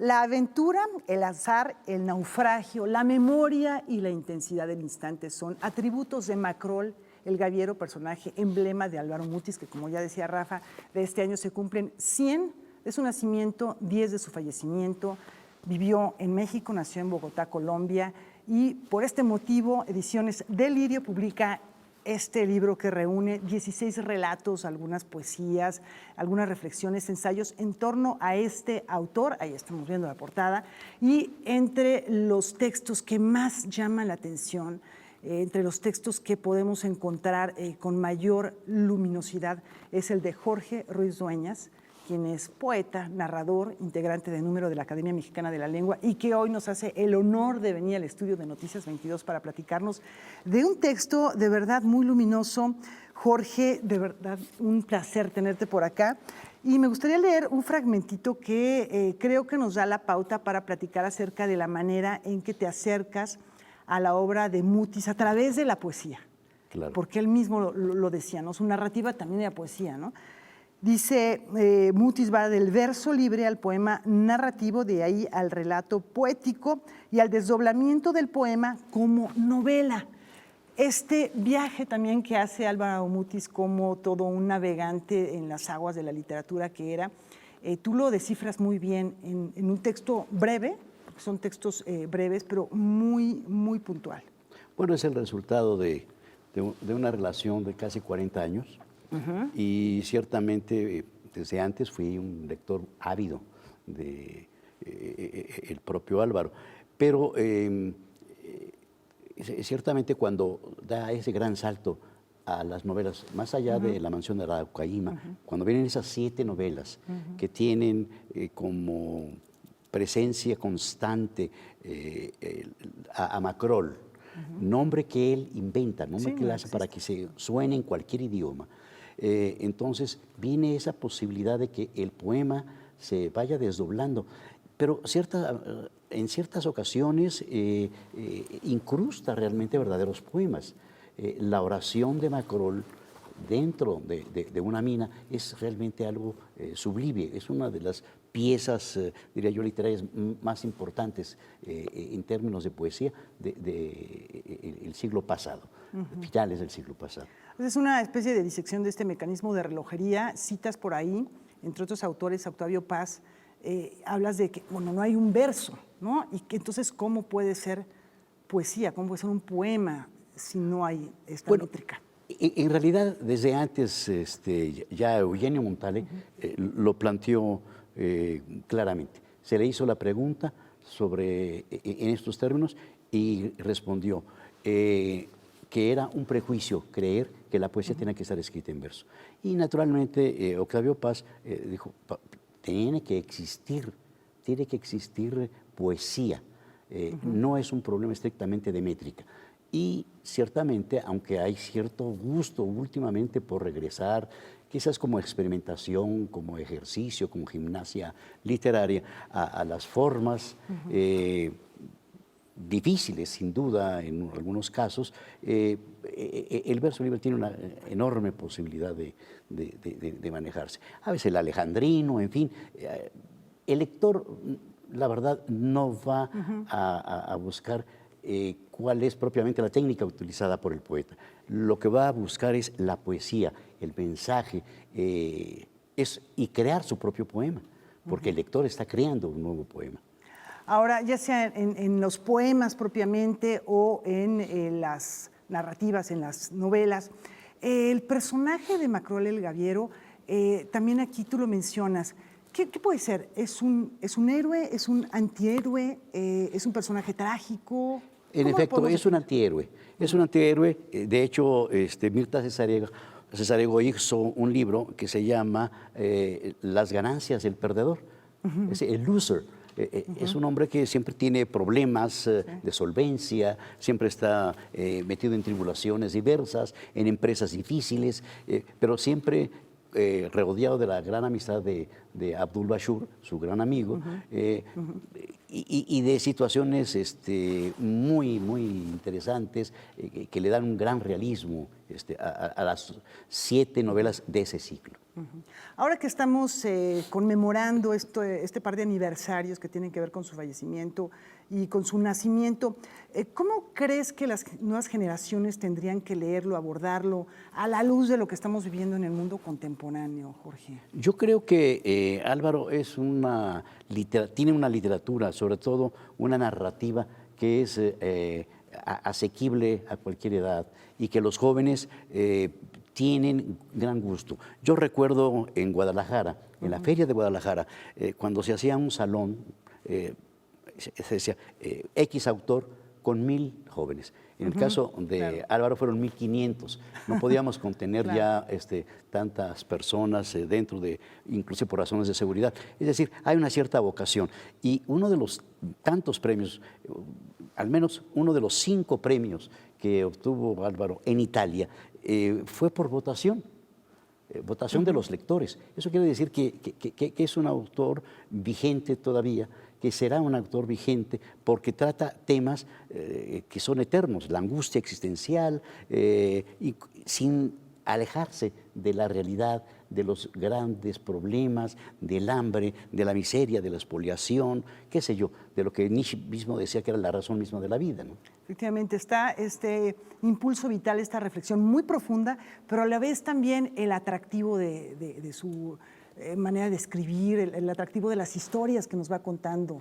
La aventura, el azar, el naufragio, la memoria y la intensidad del instante son atributos de Macrol el Gaviero, personaje emblema de Álvaro Mutis, que como ya decía Rafa, de este año se cumplen 100 de su nacimiento, 10 de su fallecimiento. Vivió en México, nació en Bogotá, Colombia, y por este motivo Ediciones Delirio publica este libro que reúne 16 relatos, algunas poesías, algunas reflexiones, ensayos en torno a este autor. Ahí estamos viendo la portada. Y entre los textos que más llaman la atención, entre los textos que podemos encontrar con mayor luminosidad, es el de Jorge Ruiz Dueñas, quien es poeta, narrador, integrante de número de la Academia Mexicana de la Lengua y que hoy nos hace el honor de venir al estudio de Noticias 22 para platicarnos de un texto de verdad muy luminoso. Jorge, de verdad, un placer tenerte por acá. Y me gustaría leer un fragmentito que creo que nos da la pauta para platicar acerca de la manera en que te acercas a la obra de Mutis a través de la poesía. Claro. Porque él mismo lo decía, ¿no? Su narrativa también era poesía, ¿no? Dice, Mutis va del verso libre al poema narrativo, de ahí al relato poético y al desdoblamiento del poema como novela. Este viaje también que hace Álvaro Mutis como todo un navegante en las aguas de la literatura que era, tú lo descifras muy bien en un texto breve, porque son textos breves, pero muy, muy puntual. Bueno, es el resultado de una relación de casi 40 años. Y ciertamente desde antes fui un lector ávido de el propio Álvaro, pero ciertamente cuando da ese gran salto a las novelas, más allá de La mansión de Araucaíma, cuando vienen esas 7 novelas que tienen como presencia constante a Macrol, nombre que él inventa, nombre que él hace para que se suene en cualquier idioma. Entonces viene esa posibilidad de que el poema se vaya desdoblando, pero en ciertas ocasiones incrusta realmente verdaderos poemas. La oración de Macrol dentro de una mina es realmente algo sublime, es una de las piezas, diría yo, literarias más importantes en términos de poesía del siglo pasado, finales del siglo pasado. Es una especie de disección de este mecanismo de relojería. Citas por ahí, entre otros autores, Octavio Paz, hablas de que, bueno, no hay un verso, ¿no? Y que entonces, ¿cómo puede ser poesía? ¿Cómo puede ser un poema si no hay esta métrica? En realidad, desde antes, ya Eugenio Montale lo planteó claramente. Se le hizo la pregunta en estos términos y respondió que era un prejuicio creer que la poesía tenía que estar escrita en verso. Y naturalmente Octavio Paz dijo, tiene que existir poesía, no es un problema estrictamente de métrica. Y ciertamente, aunque hay cierto gusto últimamente por regresar, quizás como experimentación, como ejercicio, como gimnasia literaria, a las formas difíciles, sin duda, en algunos casos, el verso libre tiene una enorme posibilidad de manejarse. A veces el alejandrino, en fin. El lector, la verdad, no va a buscar cuál es propiamente la técnica utilizada por el poeta. Lo que va a buscar es la poesía, el mensaje, y crear su propio poema, porque el lector está creando un nuevo poema. Ahora, ya sea en los poemas propiamente o en las narrativas, en las novelas, el personaje de Macrol el Gaviero, también aquí tú lo mencionas. ¿Qué puede ser? ¿Es un héroe? ¿Es un antihéroe? ¿Es un personaje trágico? En efecto, es un antihéroe. Es un antihéroe. De hecho, Mirta Cesarego hizo un libro que se llama Las ganancias del perdedor. Es el loser. Es un hombre que siempre tiene problemas de solvencia, siempre está metido en tribulaciones diversas, en empresas difíciles, pero siempre rodeado de la gran amistad de Abdul Bashir, su gran amigo, y de situaciones muy, muy interesantes que le dan un gran realismo a las 7 novelas de ese ciclo. Ahora que estamos conmemorando este par de aniversarios que tienen que ver con su fallecimiento y con su nacimiento, ¿cómo crees que las nuevas generaciones tendrían que leerlo, abordarlo, a la luz de lo que estamos viviendo en el mundo contemporáneo, Jorge? Yo creo que Álvaro tiene una literatura, sobre todo una narrativa que es asequible a cualquier edad y que los jóvenes tienen gran gusto. Yo recuerdo en Guadalajara, en la Feria de Guadalajara, cuando se hacía un salón, se decía X autor con 1000 jóvenes. En el caso de Álvaro fueron 1500. No podíamos contener ya tantas personas dentro de, inclusive por razones de seguridad. Es decir, hay una cierta vocación. Y uno de los tantos premios, al menos uno de los 5 premios que obtuvo Álvaro en Italia, fue por votación. Votación de los lectores. Eso quiere decir que es un autor vigente todavía, que será un autor vigente porque trata temas que son eternos, la angustia existencial, y sin alejarse de la realidad, de los grandes problemas, del hambre, de la miseria, de la expoliación, qué sé yo, de lo que Nietzsche mismo decía que era la razón misma de la vida, ¿no? Efectivamente, está este impulso vital, esta reflexión muy profunda, pero a la vez también el atractivo de su manera de escribir, el atractivo de las historias que nos va contando.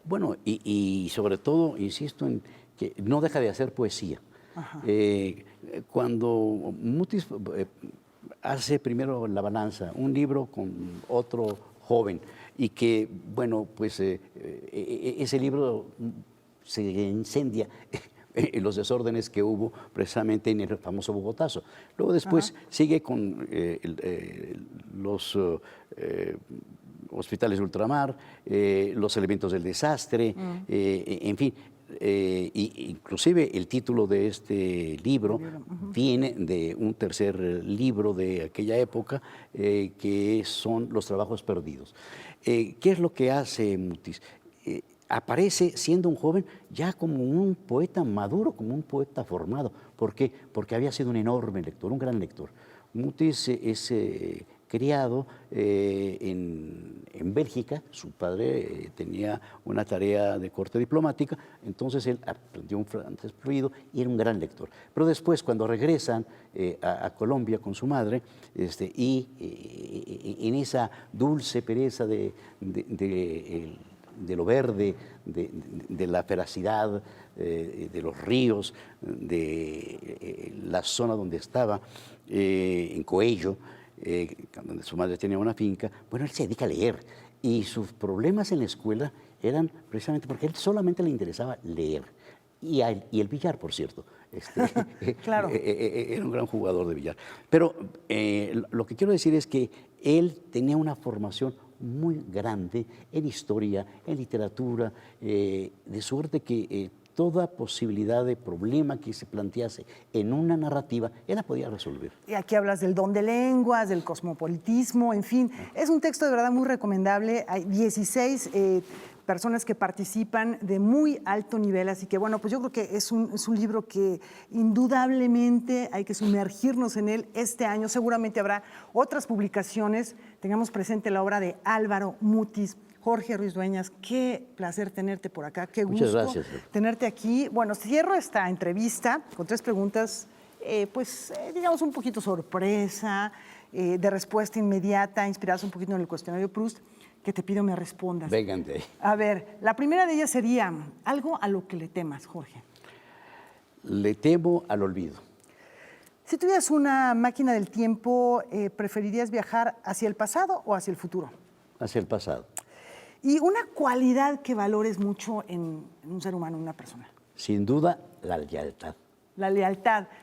Bueno, y sobre todo, insisto en que no deja de hacer poesía. Cuando Mutis hace primero La Balanza, un libro con otro joven, y que, bueno, pues ese libro se incendia en los desórdenes que hubo precisamente en el famoso Bogotazo. Luego después sigue con los hospitales de ultramar, los elementos del desastre, en fin. Inclusive el título de este libro viene de un tercer libro de aquella época, que son Los trabajos perdidos. ¿Qué es lo que hace Mutis? Aparece siendo un joven ya como un poeta maduro, como un poeta formado. ¿Por qué? Porque había sido un enorme lector, un gran lector. Mutis es criado en Bélgica. Su padre tenía una tarea de corte diplomática, entonces él aprendió un francés fluido y era un gran lector. Pero después, cuando regresan a Colombia con su madre, en esa dulce pereza de lo verde, de la feracidad, de los ríos, de la zona donde estaba, en Coello, donde su madre tenía una finca, bueno, él se dedica a leer. Y sus problemas en la escuela eran precisamente porque a él solamente le interesaba leer. Y el billar, por cierto. Claro. Era un gran jugador de billar. Pero lo que quiero decir es que él tenía una formación muy grande en historia, en literatura, de suerte que toda posibilidad de problema que se plantease en una narrativa, él la podía resolver. Y aquí hablas del don de lenguas, del cosmopolitismo, en fin. Es un texto de verdad muy recomendable. Hay 16 personas que participan de muy alto nivel, así que bueno, pues yo creo que es un libro que indudablemente hay que sumergirnos en él este año. Seguramente habrá otras publicaciones. Tengamos presente la obra de Álvaro Mutis. Jorge Ruiz Dueñas, qué placer tenerte por acá, qué gusto. Muchas gracias. Tenerte aquí. Bueno, cierro esta entrevista con 3 preguntas, digamos un poquito sorpresa, de respuesta inmediata, inspiradas un poquito en el cuestionario Proust, que te pido me respondas. Vengan de ahí. A ver, la primera de ellas sería algo a lo que le temas, Jorge. Le temo al olvido. Si tuvieras una máquina del tiempo, ¿preferirías viajar hacia el pasado o hacia el futuro? Hacia el pasado. Y una cualidad que valores mucho en un ser humano, en una persona. Sin duda, la lealtad. La lealtad.